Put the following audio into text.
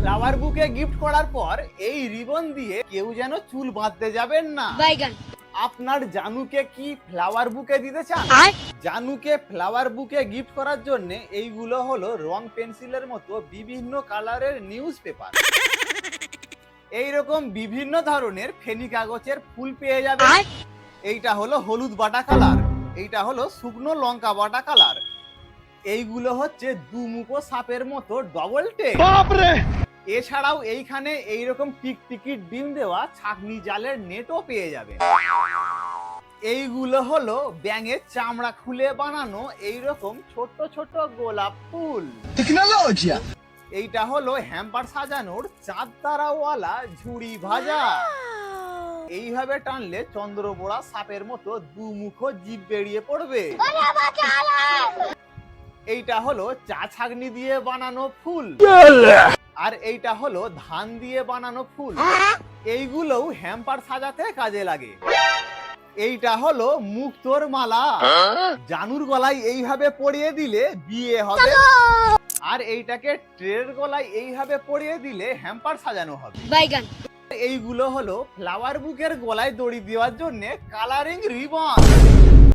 Flower বুকে gift করার পর এই রিবন দিয়ে কেউ যেন চুল বাঁধতে যাবেন না। আপনার জানুকে কি ফ্লাওয়ার বুকে দিতে চান? জানুকে ফ্লাওয়ার বুকে গিফট করার জন্য এইগুলো হলো রং পেন্সিলের মতো বিভিন্ন কালারের নিউজ পেপার। এইরকম বিভিন্ন ধরনের ফেনি কাগজের ফুল পেয়ে যাবে। এইটা হলো হলুদ বাটা কালার, এইটা হলো শুকনো লঙ্কা বাটা কালার, এইগুলো হচ্ছে দুমুখো সাপের মতো ডবল টেপ। এছাড়াও এইখানে এইরকম টিকটিকি ডিম দেওয়া ছাকনি জালের নেটও পেয়ে যাবে। এইগুলো হলো ব্যাঙের চামড়া খুলে বানানো এইরকম ছোট ছোট গোলাপ ফুল। টেকনোলজি। এইটা হলো হ্যাম্পার সাজানোর চাঁদ তারাওয়ালা ঝুড়ি ভাজা। এইভাবে টানলে চন্দ্রবোড়া সাপের মতো দুমুখো জিভ বেরিয়ে পড়বে। এইটা হলো চা ছাগনি দিয়ে বানানো ফুল, আর এইটা হলো ধান দিয়ে বানানো ফুল। এইগুলোও হ্যাম্পার সাজাতে কাজে লাগে। এইটা হলো মুক্তোর মালা, জানুর গলায় এইভাবে পরিয়ে দিলে বিয়ে হবে। আর এইটাকে ট্রের গলায় এইভাবে পরিয়ে দিলে হ্যাম্পার সাজানো হবে। এইগুলো হলো ফ্লাওয়ার বুকের গলায় দড়ি দেওয়ার জন্য কালারিং রিবন।